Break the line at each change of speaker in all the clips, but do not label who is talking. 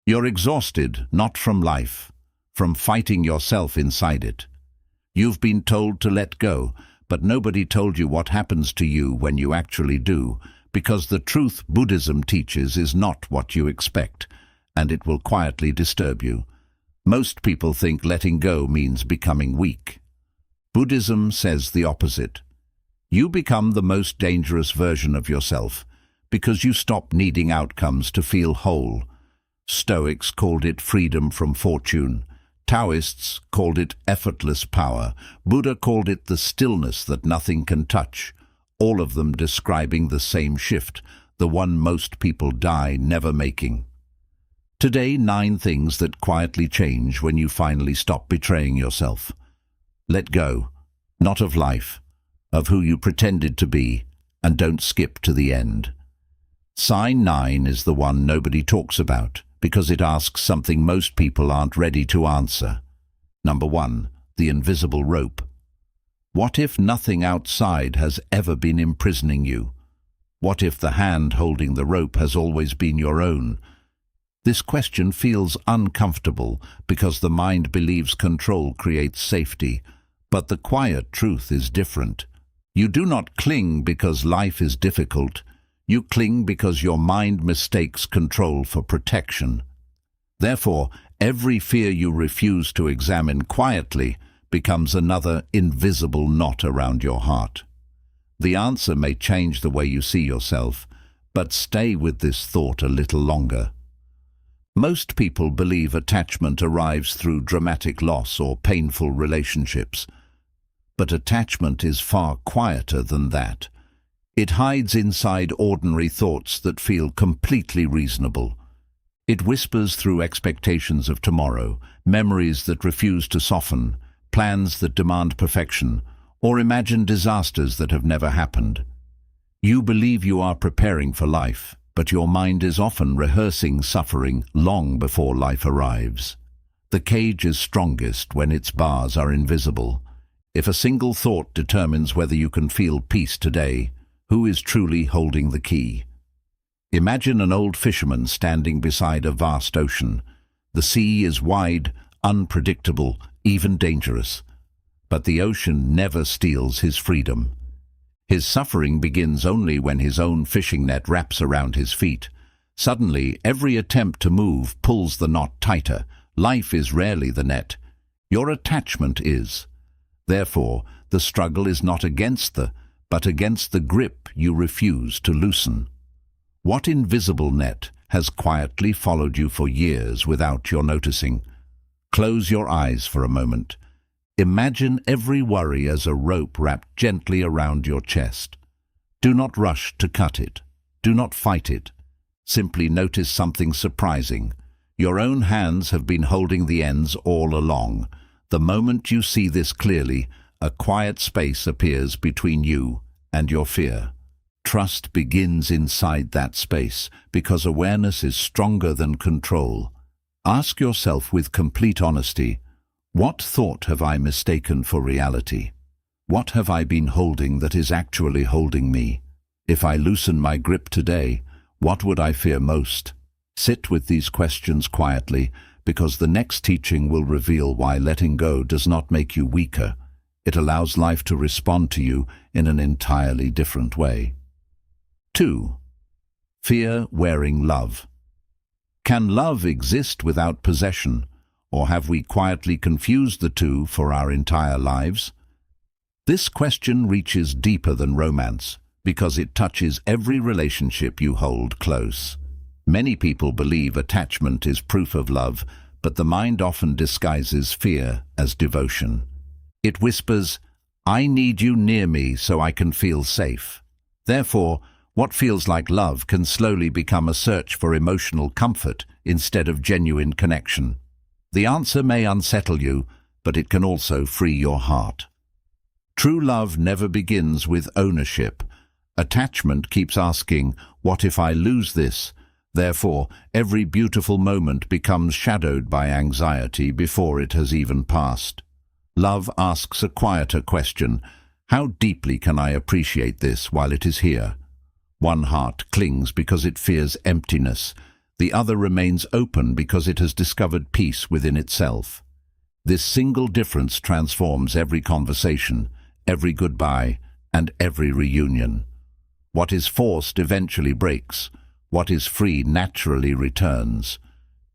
You're exhausted, not from life, from fighting yourself inside it. You've been told to let go, but nobody told you what happens to you when you actually do, because the truth Buddhism teaches is not what you expect, and it will quietly disturb you. Most people think letting go means becoming weak. Buddhism says the opposite. You become the most dangerous version of yourself because you stop needing outcomes to feel whole. Stoics called it freedom from fortune. Taoists called it effortless power. Buddha called it the stillness that nothing can touch, all of them describing the same shift, the one most people die never making. Today, 9 things that quietly change when you finally stop betraying yourself. Let go, not of life, of who you pretended to be, and don't skip to the end. Sign 9 is the one nobody talks about, because it asks something most people aren't ready to answer. Number 1, the invisible rope. What if nothing outside has ever been imprisoning you? What if the hand holding the rope has always been your own? This question feels uncomfortable because the mind believes control creates safety, but the quiet truth is different. You do not cling because life is difficult. You cling because your mind mistakes control for protection. Therefore, every fear you refuse to examine quietly becomes another invisible knot around your heart. The answer may change the way you see yourself, but stay with this thought a little longer. Most people believe attachment arrives through dramatic loss or painful relationships. But attachment is far quieter than that. It hides inside ordinary thoughts that feel completely reasonable. It whispers through expectations of tomorrow, memories that refuse to soften, plans that demand perfection, or imagine disasters that have never happened. You believe you are preparing for life, but your mind is often rehearsing suffering long before life arrives. The cage is strongest when its bars are invisible. If a single thought determines whether you can feel peace today, who is truly holding the key? Imagine an old fisherman standing beside a vast ocean. The sea is wide, unpredictable, even dangerous. But the ocean never steals his freedom. His suffering begins only when his own fishing net wraps around his feet. Suddenly, every attempt to move pulls the knot tighter. Life is rarely the net. Your attachment is. Therefore, the struggle is not but against the grip you refuse to loosen. What invisible net has quietly followed you for years without your noticing? Close your eyes for a moment. Imagine every worry as a rope wrapped gently around your chest. Do not rush to cut it. Do not fight it. Simply notice something surprising. Your own hands have been holding the ends all along. The moment you see this clearly, a quiet space appears between you and your fear. Trust begins inside that space because awareness is stronger than control. Ask yourself with complete honesty, what thought have I mistaken for reality? What have I been holding that is actually holding me? If I loosen my grip today, what would I fear most? Sit with these questions quietly, because the next teaching will reveal why letting go does not make you weaker. It allows life to respond to you in an entirely different way. 2. Fear wearing love. Can love exist without possession, or have we quietly confused the two for our entire lives? This question reaches deeper than romance, because it touches every relationship you hold close. Many people believe attachment is proof of love, but the mind often disguises fear as devotion. It whispers, "I need you near me so I can feel safe." Therefore, what feels like love can slowly become a search for emotional comfort instead of genuine connection. The answer may unsettle you, but it can also free your heart. True love never begins with ownership. Attachment keeps asking, "What if I lose this?" Therefore, every beautiful moment becomes shadowed by anxiety before it has even passed. Love asks a quieter question, "How deeply can I appreciate this while it is here?" One heart clings because it fears emptiness. The other remains open because it has discovered peace within itself. This single difference transforms every conversation, every goodbye, and every reunion. What is forced eventually breaks. What is free naturally returns.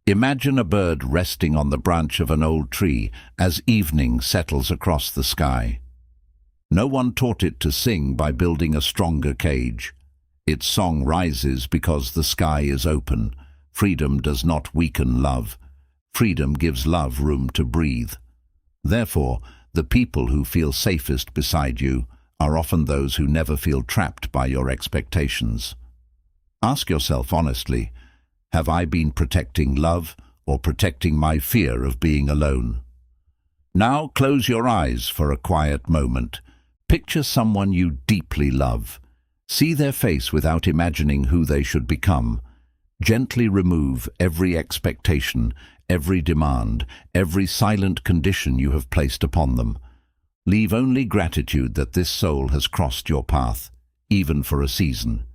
Imagine a bird resting on the branch of an old tree as evening settles across the sky. No one taught it to sing by building a stronger cage. Its song rises because the sky is open. Freedom does not weaken love. Freedom gives love room to breathe. Therefore, the people who feel safest beside you are often those who never feel trapped by your expectations. Ask yourself honestly, have I been protecting love or protecting my fear of being alone? Now close your eyes for a quiet moment. Picture someone you deeply love. See their face without imagining who they should become. Gently remove every expectation, every demand, every silent condition you have placed upon them. Leave only gratitude that this soul has crossed your path, even for a season.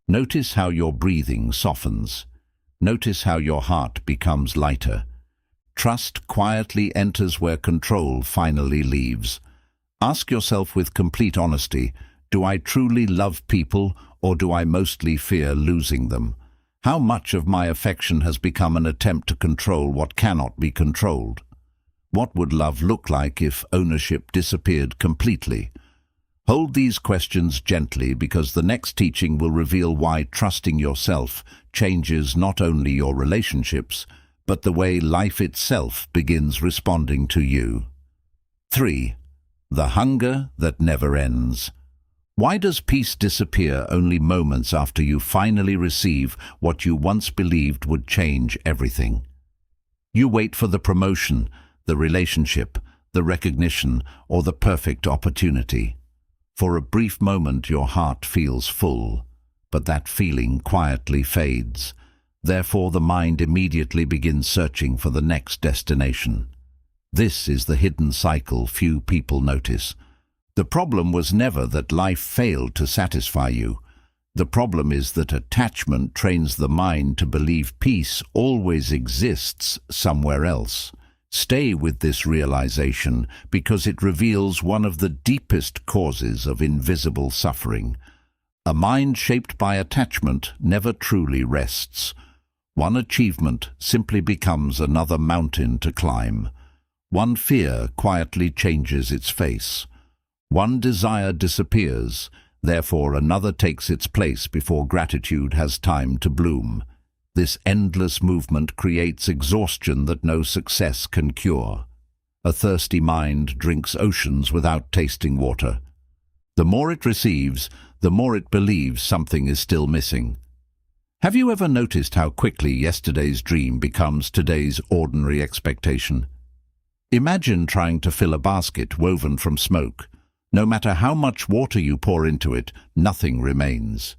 Notice how your breathing softens. Notice how your heart becomes lighter. Trust quietly enters where control finally leaves. Ask yourself with complete honesty, do I truly love people or do I mostly fear losing them? How much of my affection has become an attempt to control what cannot be controlled? What would love look like if ownership disappeared completely? Hold these questions gently because the next teaching will reveal why trusting yourself changes not only your relationships, but the way life itself begins responding to you. 3. The hunger that never ends. Why does peace disappear only moments after you finally receive what you once believed would change everything? You wait for the promotion, the relationship, the recognition, or the perfect opportunity. For a brief moment your heart feels full, but that feeling quietly fades. Therefore the mind immediately begins searching for the next destination. This is the hidden cycle few people notice. The problem was never that life failed to satisfy you. The problem is that attachment trains the mind to believe peace always exists somewhere else. Stay with this realization because it reveals one of the deepest causes of invisible suffering. A mind shaped by attachment never truly rests. One achievement simply becomes another mountain to climb. One fear quietly changes its face. One desire disappears, therefore another takes its place before gratitude has time to bloom. This endless movement creates exhaustion that no success can cure. A thirsty mind drinks oceans without tasting water. The more it receives, the more it believes something is still missing. Have you ever noticed how quickly yesterday's dream becomes today's ordinary expectation? Imagine trying to fill a basket woven from smoke. No matter how much water you pour into it, nothing remains.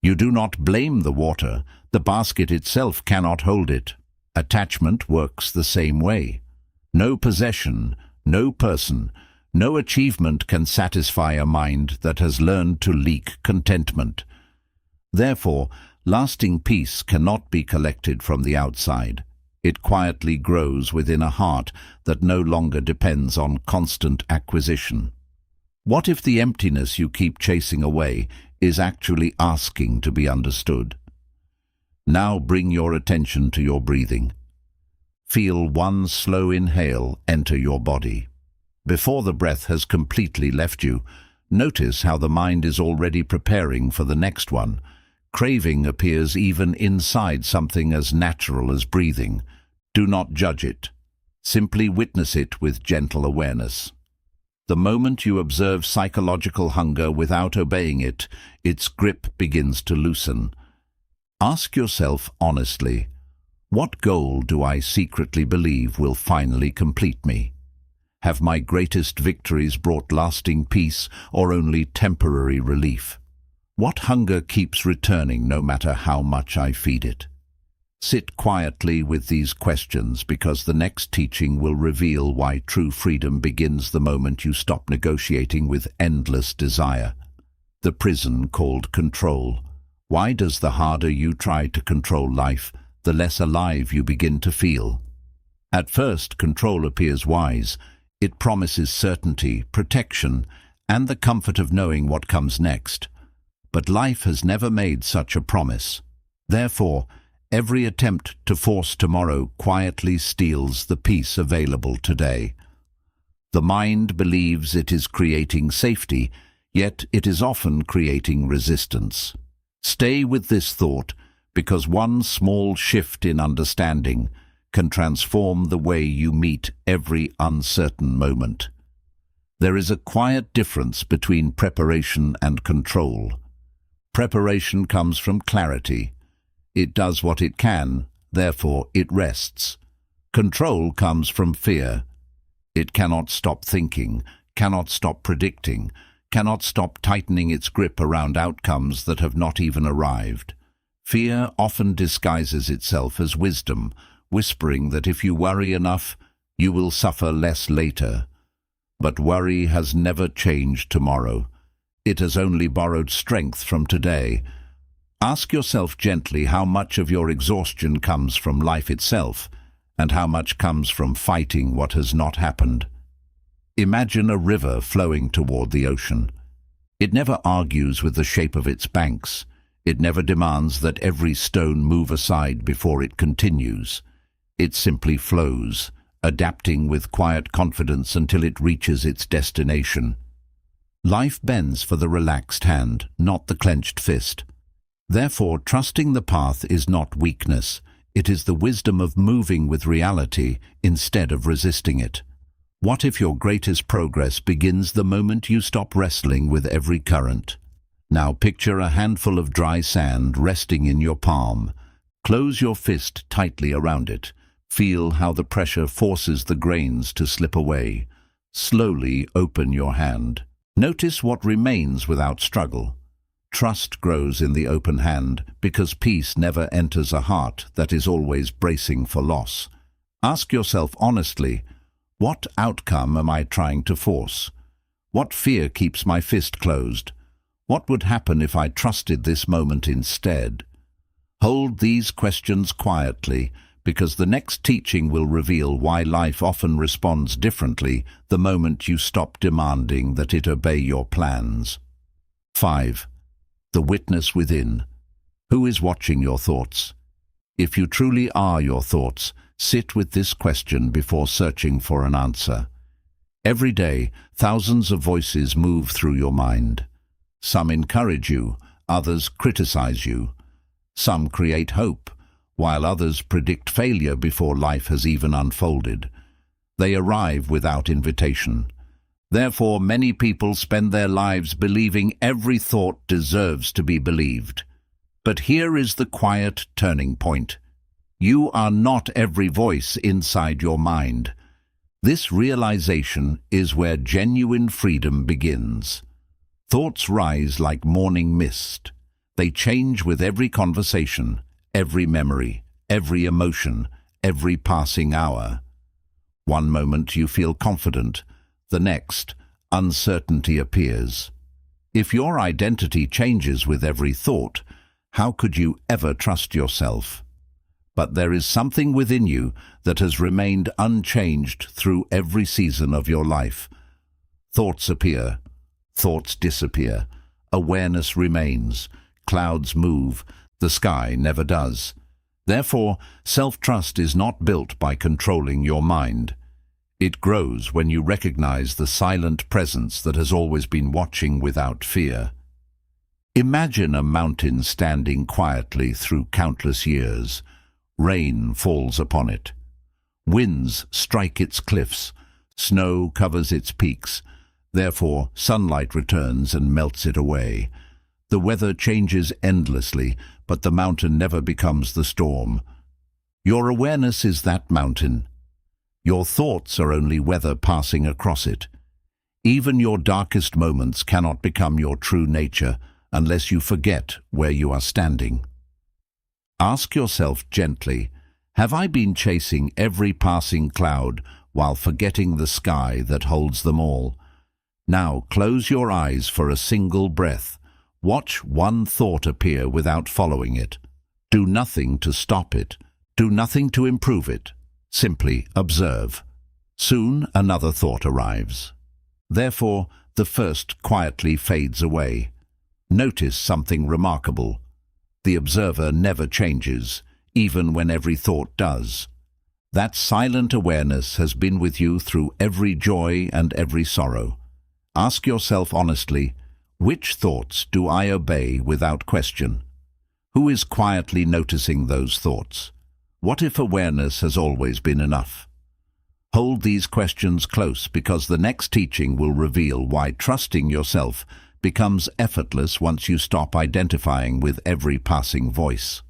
You do not blame the water. The basket itself cannot hold it. Attachment works the same way. No possession, no person, no achievement can satisfy a mind that has learned to leak contentment. Therefore, lasting peace cannot be collected from the outside. It quietly grows within a heart that no longer depends on constant acquisition. What if the emptiness you keep chasing away is actually asking to be understood? Now bring your attention to your breathing. Feel one slow inhale enter your body. Before the breath has completely left you, notice how the mind is already preparing for the next one. Craving appears even inside something as natural as breathing. Do not judge it. Simply witness it with gentle awareness. The moment you observe psychological hunger without obeying it, its grip begins to loosen. Ask yourself honestly, what goal do I secretly believe will finally complete me? Have my greatest victories brought lasting peace or only temporary relief? What hunger keeps returning no matter how much I feed it? Sit quietly with these questions because the next teaching will reveal why true freedom begins the moment you stop negotiating with endless desire. The prison called control. Why does the harder you try to control life, the less alive you begin to feel? At first, control appears wise. It promises certainty, protection, and the comfort of knowing what comes next. But life has never made such a promise. Therefore, every attempt to force tomorrow quietly steals the peace available today. The mind believes it is creating safety, yet it is often creating resistance. Stay with this thought, because one small shift in understanding can transform the way you meet every uncertain moment. There is a quiet difference between preparation and control. Preparation comes from clarity. It does what it can, therefore it rests. Control comes from fear. It cannot stop thinking, cannot stop predicting, cannot stop tightening its grip around outcomes that have not even arrived. Fear often disguises itself as wisdom, whispering that if you worry enough, you will suffer less later. But worry has never changed tomorrow. It has only borrowed strength from today. Ask yourself gently how much of your exhaustion comes from life itself, and how much comes from fighting what has not happened. Imagine a river flowing toward the ocean. It never argues with the shape of its banks. It never demands that every stone move aside before it continues. It simply flows, adapting with quiet confidence until it reaches its destination. Life bends for the relaxed hand, not the clenched fist. Therefore, trusting the path is not weakness. It is the wisdom of moving with reality instead of resisting it. What if your greatest progress begins the moment you stop wrestling with every current? Now picture a handful of dry sand resting in your palm. Close your fist tightly around it. Feel how the pressure forces the grains to slip away. Slowly open your hand. Notice what remains without struggle. Trust grows in the open hand because peace never enters a heart that is always bracing for loss. Ask yourself honestly, what outcome am I trying to force? What fear keeps my fist closed? What would happen if I trusted this moment instead? Hold these questions quietly, because the next teaching will reveal why life often responds differently the moment you stop demanding that it obey your plans. 5. The witness within. Who is watching your thoughts? If you truly are your thoughts, sit with this question before searching for an answer. Every day, thousands of voices move through your mind. Some encourage you, others criticize you. Some create hope, while others predict failure before life has even unfolded. They arrive without invitation. Therefore, many people spend their lives believing every thought deserves to be believed. But here is the quiet turning point. You are not every voice inside your mind. This realization is where genuine freedom begins. Thoughts rise like morning mist. They change with every conversation, every memory, every emotion, every passing hour. One moment you feel confident, the next, uncertainty appears. If your identity changes with every thought, how could you ever trust yourself? But there is something within you that has remained unchanged through every season of your life. Thoughts appear, thoughts disappear, awareness remains, clouds move, the sky never does. Therefore, self-trust is not built by controlling your mind. It grows when you recognize the silent presence that has always been watching without fear. Imagine a mountain standing quietly through countless years. Rain falls upon it. Winds strike its cliffs. Snow covers its peaks. Therefore, sunlight returns and melts it away. The weather changes endlessly, but the mountain never becomes the storm. Your awareness is that mountain. Your thoughts are only weather passing across it. Even your darkest moments cannot become your true nature unless you forget where you are standing. Ask yourself gently, have I been chasing every passing cloud while forgetting the sky that holds them all? Now close your eyes for a single breath. Watch one thought appear without following it. Do nothing to stop it. Do nothing to improve it. Simply observe. Soon another thought arrives. Therefore, the first quietly fades away. Notice something remarkable. The observer never changes, even when every thought does. That silent awareness has been with you through every joy and every sorrow. Ask yourself honestly, which thoughts do I obey without question? Who is quietly noticing those thoughts? What if awareness has always been enough? Hold these questions close, because the next teaching will reveal why trusting yourself becomes effortless once you stop identifying with every passing voice.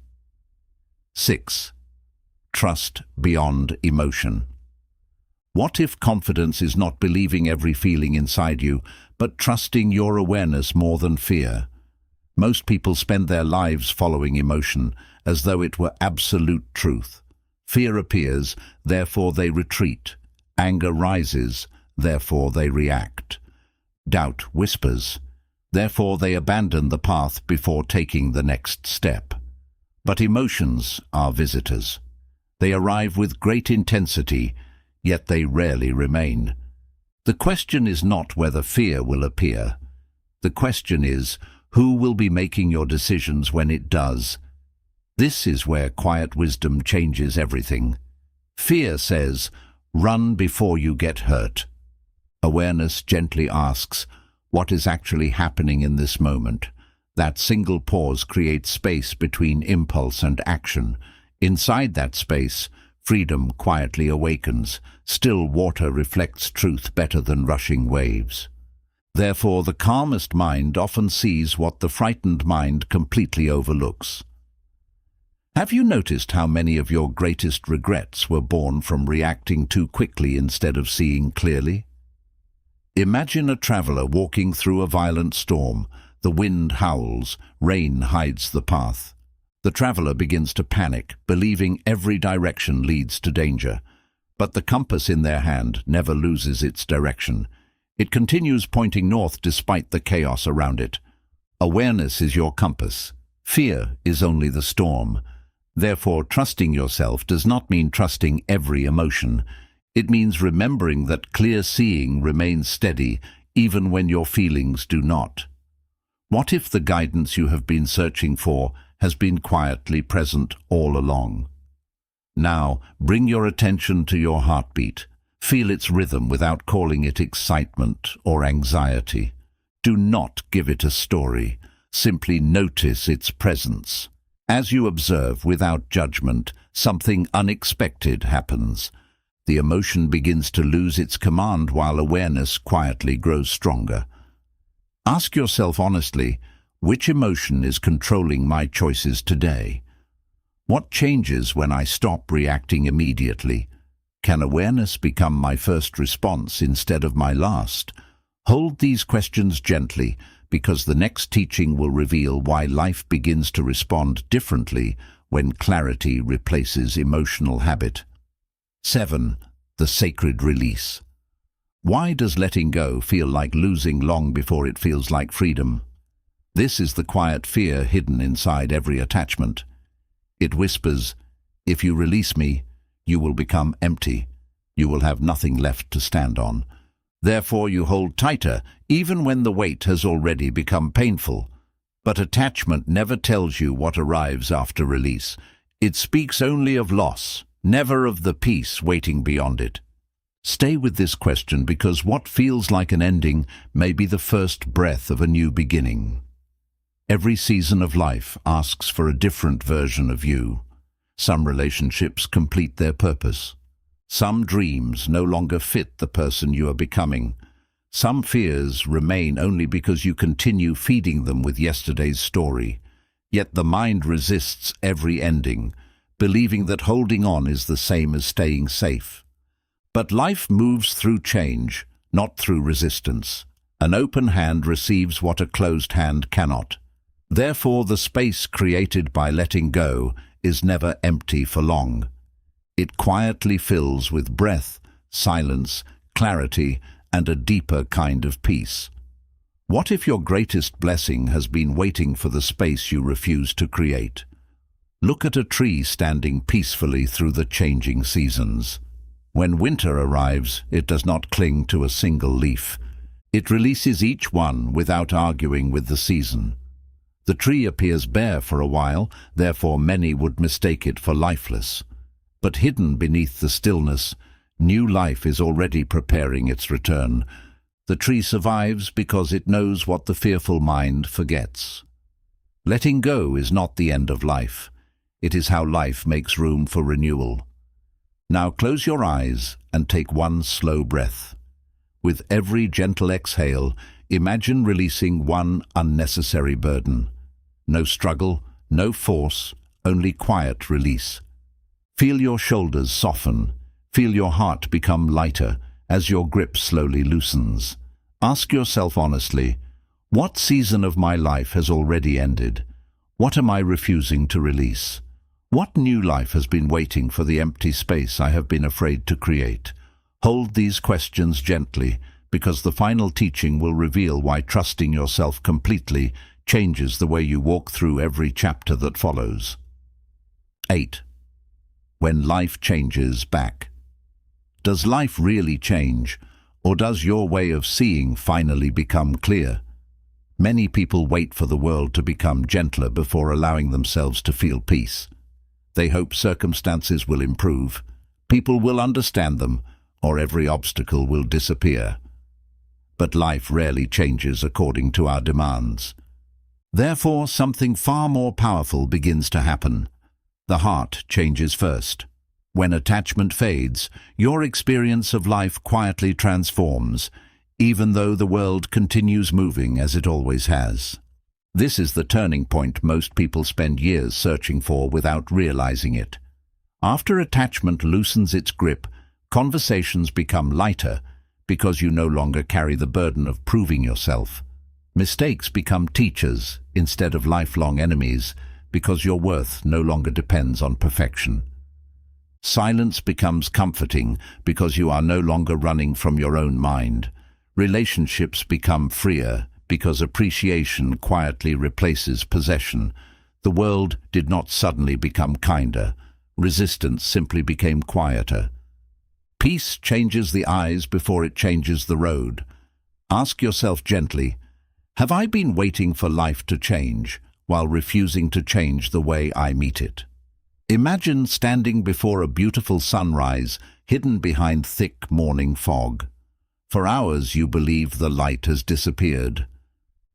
6. Trust beyond emotion. What if confidence is not believing every feeling inside you, but trusting your awareness more than fear? Most people spend their lives following emotion as though it were absolute truth. Fear appears, therefore they retreat. Anger rises, therefore they react. Doubt whispers, therefore they abandon the path before taking the next step. But emotions are visitors. They arrive with great intensity, yet they rarely remain. The question is not whether fear will appear. The question is, who will be making your decisions when it does? This is where quiet wisdom changes everything. Fear says, run before you get hurt. Awareness gently asks, what is actually happening in this moment? That single pause creates space between impulse and action. Inside that space, freedom quietly awakens. Still water reflects truth better than rushing waves. Therefore, the calmest mind often sees what the frightened mind completely overlooks. Have you noticed how many of your greatest regrets were born from reacting too quickly instead of seeing clearly? Imagine a traveler walking through a violent storm. The wind howls, rain hides the path. The traveler begins to panic, believing every direction leads to danger. But the compass in their hand never loses its direction. It continues pointing north despite the chaos around it. Awareness is your compass. Fear is only the storm. Therefore, trusting yourself does not mean trusting every emotion. It means remembering that clear seeing remains steady even when your feelings do not. What if the guidance you have been searching for has been quietly present all along? Now, bring your attention to your heartbeat. Feel its rhythm without calling it excitement or anxiety. Do not give it a story. Simply notice its presence. As you observe without judgment, something unexpected happens. The emotion begins to lose its command while awareness quietly grows stronger. Ask yourself honestly, which emotion is controlling my choices today? What changes when I stop reacting immediately? Can awareness become my first response instead of my last? Hold these questions gently, because the next teaching will reveal why life begins to respond differently when clarity replaces emotional habit. 7. The sacred release. Why does letting go feel like losing long before it feels like freedom? This is the quiet fear hidden inside every attachment. It whispers, if you release me, you will become empty. You will have nothing left to stand on. Therefore you hold tighter, even when the weight has already become painful. But attachment never tells you what arrives after release. It speaks only of loss, never of the peace waiting beyond it. Stay with this question, because what feels like an ending may be the first breath of a new beginning. Every season of life asks for a different version of you. Some relationships complete their purpose. Some dreams no longer fit the person you are becoming. Some fears remain only because you continue feeding them with yesterday's story. Yet the mind resists every ending, believing that holding on is the same as staying safe. But life moves through change, not through resistance. An open hand receives what a closed hand cannot. Therefore, the space created by letting go is never empty for long. It quietly fills with breath, silence, clarity, and a deeper kind of peace. What if your greatest blessing has been waiting for the space you refuse to create? Look at a tree standing peacefully through the changing seasons. When winter arrives, it does not cling to a single leaf. It releases each one without arguing with the season. The tree appears bare for a while, therefore many would mistake it for lifeless. But hidden beneath the stillness, new life is already preparing its return. The tree survives because it knows what the fearful mind forgets. Letting go is not the end of life. It is how life makes room for renewal. Now close your eyes and take one slow breath. With every gentle exhale, imagine releasing one unnecessary burden. No struggle, no force, only quiet release. Feel your shoulders soften. Feel your heart become lighter as your grip slowly loosens. Ask yourself honestly, what season of my life has already ended? What am I refusing to release? What new life has been waiting for the empty space I have been afraid to create? Hold these questions gently, because the final teaching will reveal why trusting yourself completely changes the way you walk through every chapter that follows. 8. When life changes back. Does life really change, or does your way of seeing finally become clear? Many people wait for the world to become gentler before allowing themselves to feel peace. They hope circumstances will improve, people will understand them, or every obstacle will disappear. But life rarely changes according to our demands. Therefore, something far more powerful begins to happen. The heart changes first. When attachment fades, your experience of life quietly transforms, even though the world continues moving as it always has. This is the turning point most people spend years searching for without realizing it. After attachment loosens its grip, conversations become lighter because you no longer carry the burden of proving yourself. Mistakes become teachers instead of lifelong enemies because your worth no longer depends on perfection. Silence becomes comforting because you are no longer running from your own mind. Relationships become freer because appreciation quietly replaces possession. The world did not suddenly become kinder. Resistance simply became quieter. Peace changes the eyes before it changes the road. Ask yourself gently, have I been waiting for life to change while refusing to change the way I meet it? Imagine standing before a beautiful sunrise hidden behind thick morning fog. For hours you believe the light has disappeared.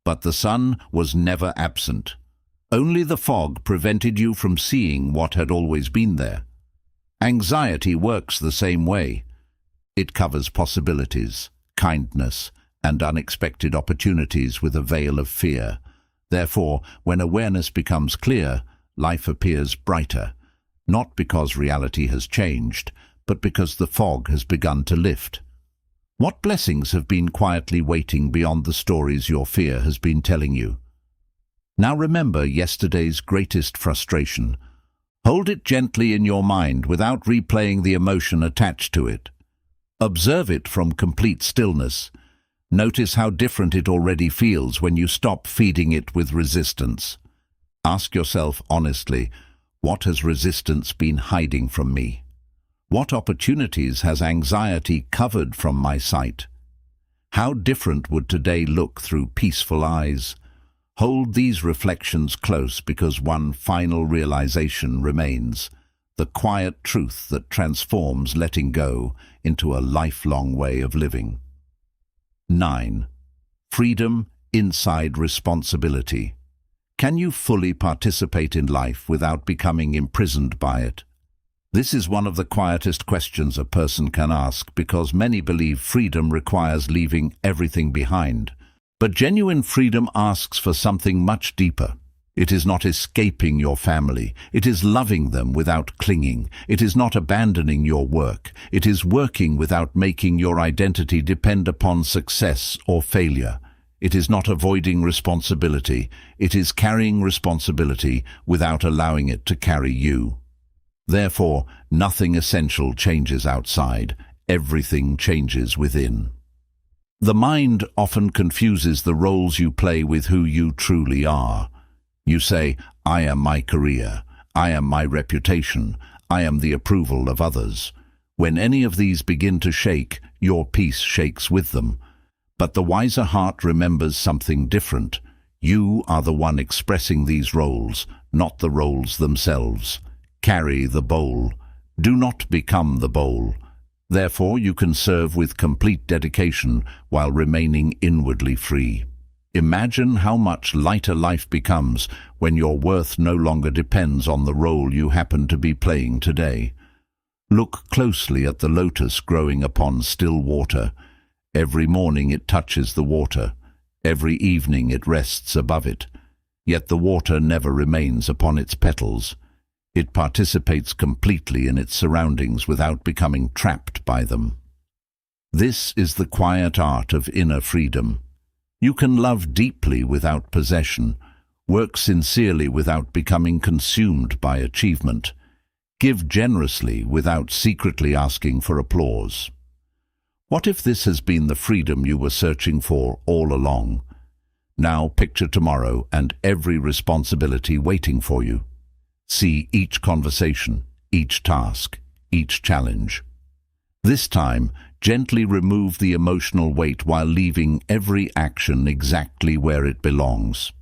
But the sun was never absent. Only the fog prevented you from seeing what had always been there. Anxiety works the same way. It covers possibilities, kindness, and unexpected opportunities with a veil of fear. Therefore, when awareness becomes clear, life appears brighter, not because reality has changed, but because the fog has begun to lift. What blessings have been quietly waiting beyond the stories your fear has been telling you? Now remember yesterday's greatest frustration. Hold it gently in your mind without replaying the emotion attached to it. Observe it from complete stillness. Notice how different it already feels when you stop feeding it with resistance. Ask yourself honestly, what has resistance been hiding from me? What opportunities has anxiety covered from my sight? How different would today look through peaceful eyes? Hold these reflections close because one final realization remains, the quiet truth that transforms letting go into a lifelong way of living. 9. Freedom inside responsibility. Can you fully participate in life without becoming imprisoned by it? This is one of the quietest questions a person can ask because many believe freedom requires leaving everything behind. But genuine freedom asks for something much deeper. It is not escaping your family. It is loving them without clinging. It is not abandoning your work. It is working without making your identity depend upon success or failure. It is not avoiding responsibility. It is carrying responsibility without allowing it to carry you. Therefore, nothing essential changes outside. Everything changes within. The mind often confuses the roles you play with who you truly are. You say, "I am my career, I am my reputation, I am the approval of others." When any of these begin to shake, your peace shakes with them. But the wiser heart remembers something different. You are the one expressing these roles, not the roles themselves. Carry the bowl. Do not become the bowl. Therefore, you can serve with complete dedication while remaining inwardly free. Imagine how much lighter life becomes when your worth no longer depends on the role you happen to be playing today. Look closely at the lotus growing upon still water. Every morning it touches the water. Every evening it rests above it. Yet the water never remains upon its petals. It participates completely in its surroundings without becoming trapped by them. This is the quiet art of inner freedom. You can love deeply without possession, work sincerely without becoming consumed by achievement, give generously without secretly asking for applause. What if this has been the freedom you were searching for all along? Now picture tomorrow and every responsibility waiting for you. See each conversation, each task, each challenge. This time, gently remove the emotional weight while leaving every action exactly where it belongs.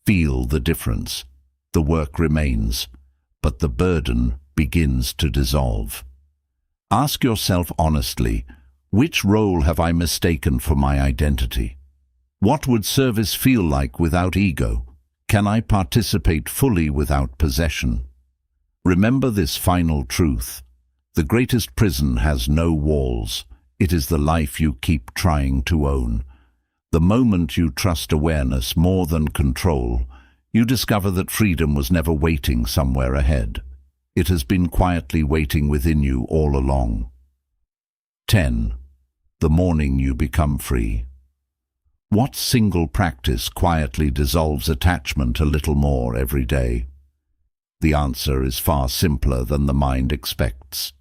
Feel the difference. The work remains, but the burden begins to dissolve. Ask yourself honestly, which role have I mistaken for my identity? What would service feel like without ego? Can I participate fully without possession? Remember this final truth. The greatest prison has no walls. It is the life you keep trying to own. The moment you trust awareness more than control, you discover that freedom was never waiting somewhere ahead. It has been quietly waiting within you all along. 10. The morning you become free. What single practice quietly dissolves attachment a little more every day? The answer is far simpler than the mind expects.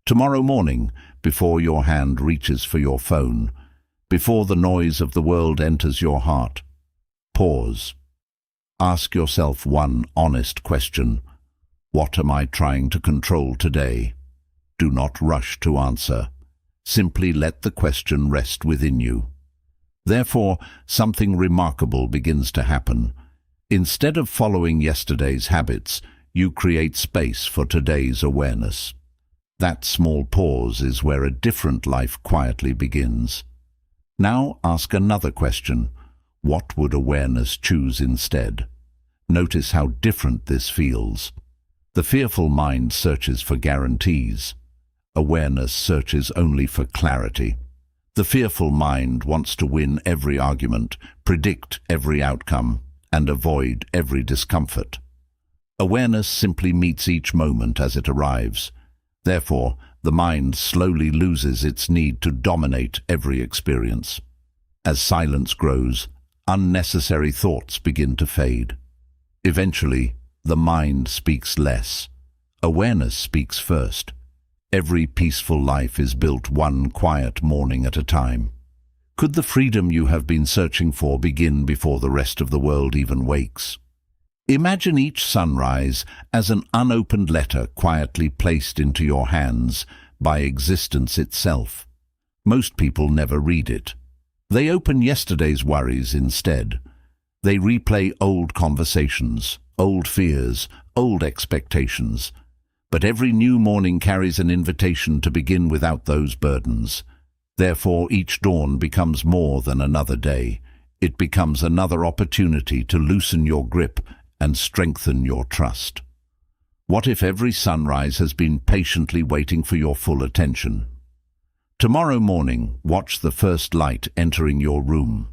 Tomorrow morning, before your hand reaches for your phone, before the noise of the world enters your heart, pause. Ask yourself one honest question. What am I trying to control today? Do not rush to answer. Simply let the question rest within you. Therefore, something remarkable begins to happen. Instead of following yesterday's habits, you create space for today's awareness. That small pause is where a different life quietly begins. Now ask another question. What would awareness choose instead? Notice how different this feels. The fearful mind searches for guarantees. Awareness searches only for clarity. The fearful mind wants to win every argument, predict every outcome, and avoid every discomfort. Awareness simply meets each moment as it arrives. Therefore, the mind slowly loses its need to dominate every experience. As silence grows, unnecessary thoughts begin to fade. Eventually, the mind speaks less. Awareness speaks first. Every peaceful life is built one quiet morning at a time. Could the freedom you have been searching for begin before the rest of the world even wakes? Imagine each sunrise as an unopened letter quietly placed into your hands by existence itself. Most people never read it. They open yesterday's worries instead. They replay old conversations, old fears, old expectations. But every new morning carries an invitation to begin without those burdens. Therefore, each dawn becomes more than another day. It becomes another opportunity to loosen your grip and strengthen your trust. What if every sunrise has been patiently waiting for your full attention? Tomorrow morning, watch the first light entering your room.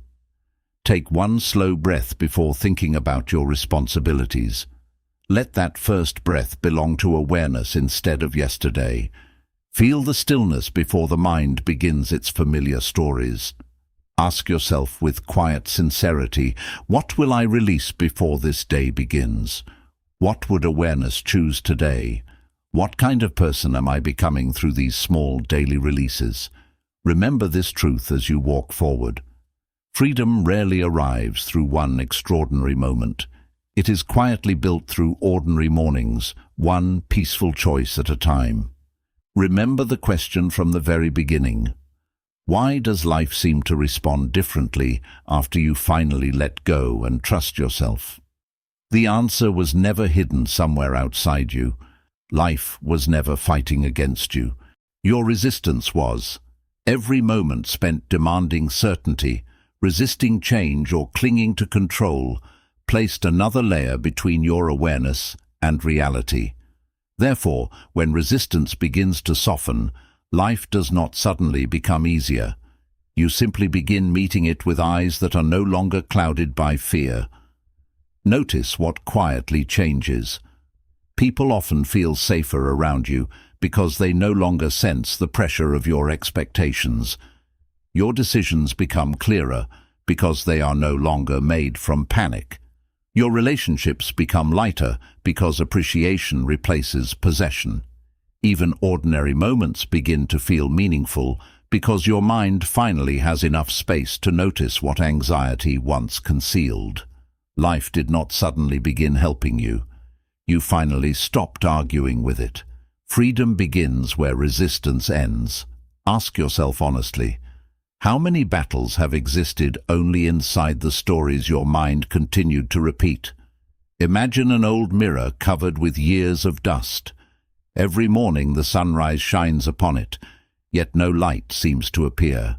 Take one slow breath before thinking about your responsibilities. Let that first breath belong to awareness instead of yesterday. Feel the stillness before the mind begins its familiar stories. Ask yourself with quiet sincerity, what will I release before this day begins? What would awareness choose today? What kind of person am I becoming through these small daily releases? Remember this truth as you walk forward. Freedom rarely arrives through one extraordinary moment. It is quietly built through ordinary mornings, one peaceful choice at a time. Remember the question from the very beginning. Why does life seem to respond differently after you finally let go and trust yourself? The answer was never hidden somewhere outside you. Life was never fighting against you. Your resistance was. Every moment spent demanding certainty, resisting change or clinging to control, placed another layer between your awareness and reality. Therefore, when resistance begins to soften, life does not suddenly become easier. You simply begin meeting it with eyes that are no longer clouded by fear. Notice what quietly changes. People often feel safer around you because they no longer sense the pressure of your expectations. Your decisions become clearer because they are no longer made from panic. Your relationships become lighter because appreciation replaces possession. Even ordinary moments begin to feel meaningful because your mind finally has enough space to notice what anxiety once concealed. Life did not suddenly begin helping you. You finally stopped arguing with it. Freedom begins where resistance ends. Ask yourself honestly, how many battles have existed only inside the stories your mind continued to repeat? Imagine an old mirror covered with years of dust. Every morning the sunrise shines upon it, yet no light seems to appear.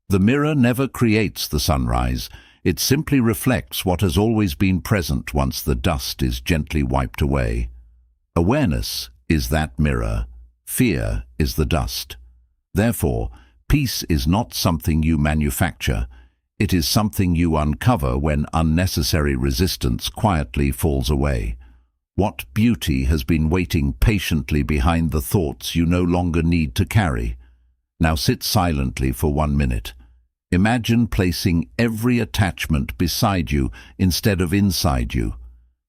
The mirror never creates the sunrise. It simply reflects what has always been present once the dust is gently wiped away. Awareness is that mirror. Fear is the dust. Therefore, peace is not something you manufacture. It is something you uncover when unnecessary resistance quietly falls away. What beauty has been waiting patiently behind the thoughts you no longer need to carry? Now sit silently for 1 minute. Imagine placing every attachment beside you instead of inside you.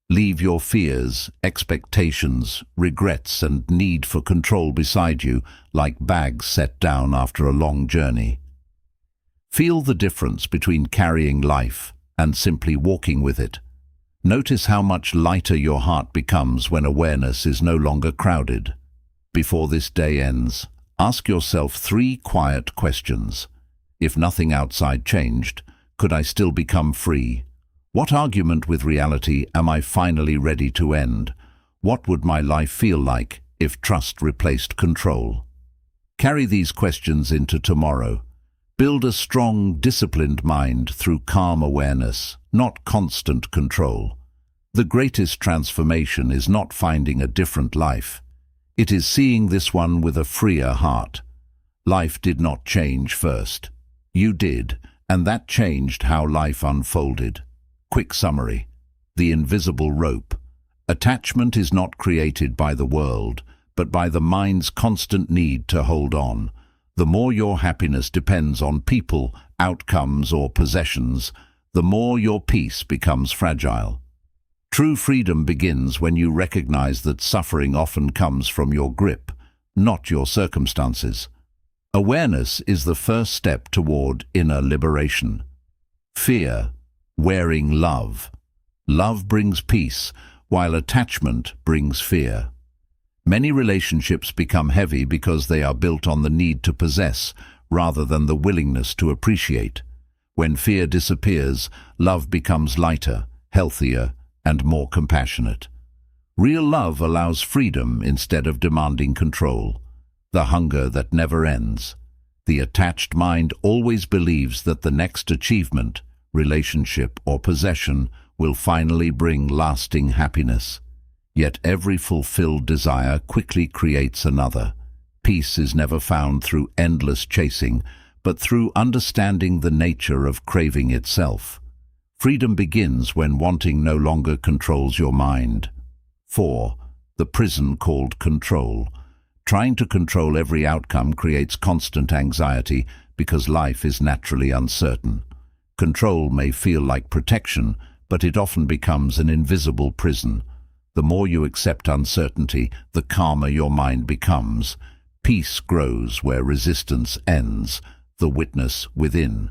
Leave your fears, expectations, regrets, and need for control beside you, like bags set down after a long journey. Feel the difference between carrying life and simply walking with it. Notice how much lighter your heart becomes when awareness is no longer crowded. Before this day ends, ask yourself 3 quiet questions. If nothing outside changed, could I still become free? What argument with reality am I finally ready to end? What would my life feel like if trust replaced control? Carry these questions into tomorrow. Build a strong, disciplined mind through calm awareness, not constant control. The greatest transformation is not finding a different life. It is seeing this one with a freer heart. Life did not change first. You did, and that changed how life unfolded. Quick summary. The invisible rope. Attachment is not created by the world, but by the mind's constant need to hold on. The more your happiness depends on people, outcomes, or possessions, the more your peace becomes fragile. True freedom begins when you recognize that suffering often comes from your grip, not your circumstances. Awareness is the first step toward inner liberation. Fear, wearing love. Love brings peace, while attachment brings fear. Many relationships become heavy because they are built on the need to possess rather than the willingness to appreciate. When fear disappears, love becomes lighter, healthier, and more compassionate. Real love allows freedom instead of demanding control. The hunger that never ends. The attached mind always believes that the next achievement, relationship, or possession will finally bring lasting happiness. Yet every fulfilled desire quickly creates another. Peace is never found through endless chasing, but through understanding the nature of craving itself. Freedom begins when wanting no longer controls your mind. 4. The prison called control. Trying to control every outcome creates constant anxiety because life is naturally uncertain. Control may feel like protection, but it often becomes an invisible prison. The more you accept uncertainty, the calmer your mind becomes. Peace grows where resistance ends, the witness within.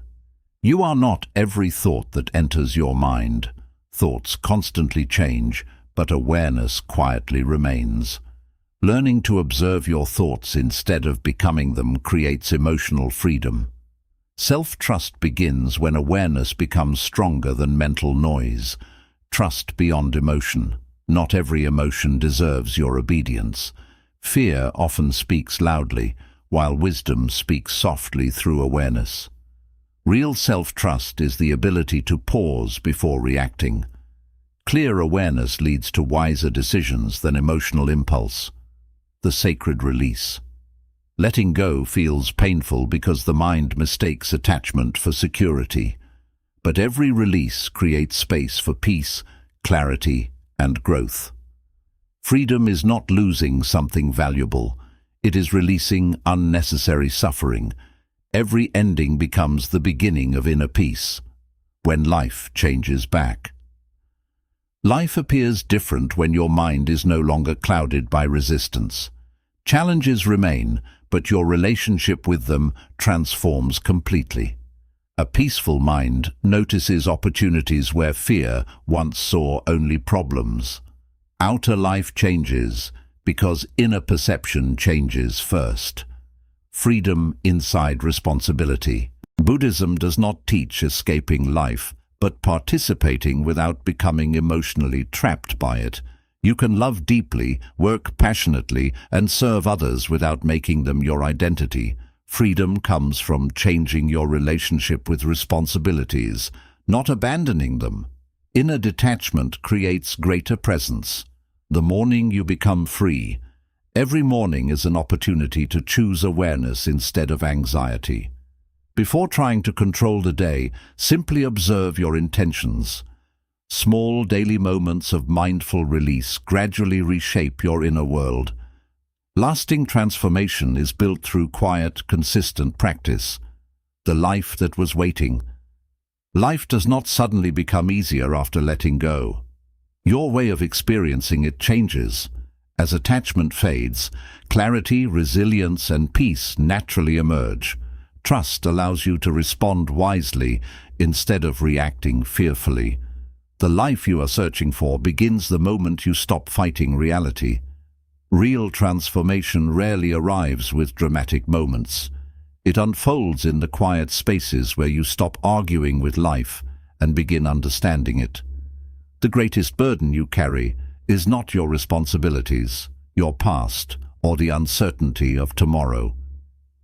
You are not every thought that enters your mind. Thoughts constantly change, but awareness quietly remains. Learning to observe your thoughts instead of becoming them creates emotional freedom. Self-trust begins when awareness becomes stronger than mental noise. Trust beyond emotion. Not every emotion deserves your obedience. Fear often speaks loudly, while wisdom speaks softly through awareness. Real self-trust is the ability to pause before reacting. Clear awareness leads to wiser decisions than emotional impulse. The sacred release. Letting go feels painful because the mind mistakes attachment for security. But every release creates space for peace, clarity, and growth. Freedom is not losing something valuable. It is releasing unnecessary suffering. Every ending becomes the beginning of inner peace. When life changes back. Life appears different when your mind is no longer clouded by resistance. Challenges remain, but your relationship with them transforms completely. A peaceful mind notices opportunities where fear once saw only problems. Outer life changes because inner perception changes first. Freedom inside responsibility. Buddhism does not teach escaping life, but participating without becoming emotionally trapped by it. You can love deeply, work passionately, and serve others without making them your identity. Freedom comes from changing your relationship with responsibilities, not abandoning them. Inner detachment creates greater presence. The morning you become free. Every morning is an opportunity to choose awareness instead of anxiety. Before trying to control the day, simply observe your intentions. Small daily moments of mindful release gradually reshape your inner world. Lasting transformation is built through quiet, consistent practice. The life that was waiting. Life does not suddenly become easier after letting go. Your way of experiencing it changes. As attachment fades, clarity, resilience, and peace naturally emerge. Trust allows you to respond wisely instead of reacting fearfully. The life you are searching for begins the moment you stop fighting reality. Real transformation rarely arrives with dramatic moments. It unfolds in the quiet spaces where you stop arguing with life and begin understanding it. The greatest burden you carry is not your responsibilities, your past, or the uncertainty of tomorrow.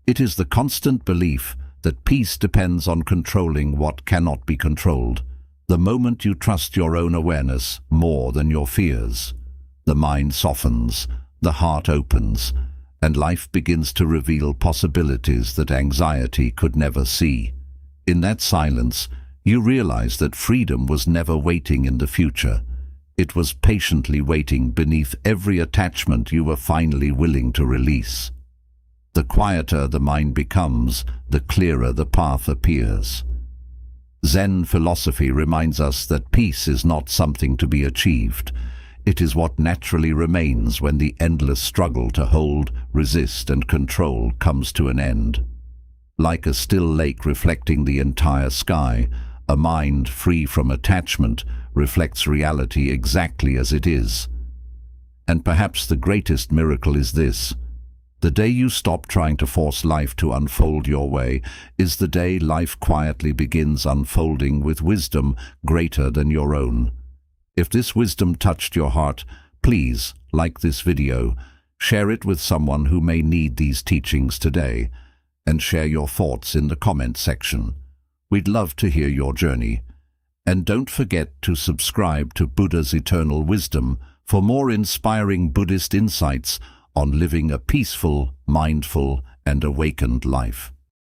It is the constant belief that peace depends on controlling what cannot be controlled. The moment you trust your own awareness more than your fears, the mind softens, the heart opens, and life begins to reveal possibilities that anxiety could never see. In that silence, you realize that freedom was never waiting in the future. It was patiently waiting beneath every attachment you were finally willing to release. The quieter the mind becomes, the clearer the path appears. Zen philosophy reminds us that peace is not something to be achieved. It is what naturally remains when the endless struggle to hold, resist, and control comes to an end. Like a still lake reflecting the entire sky, a mind free from attachment reflects reality exactly as it is. And perhaps the greatest miracle is this: the day you stop trying to force life to unfold your way is the day life quietly begins unfolding with wisdom greater than your own. If this wisdom touched your heart, please like this video, share it with someone who may need these teachings today, and share your thoughts in the comment section. We'd love to hear your journey. And don't forget to subscribe to Buddha's Eternal Wisdom for more inspiring Buddhist insights on living a peaceful, mindful, and awakened life.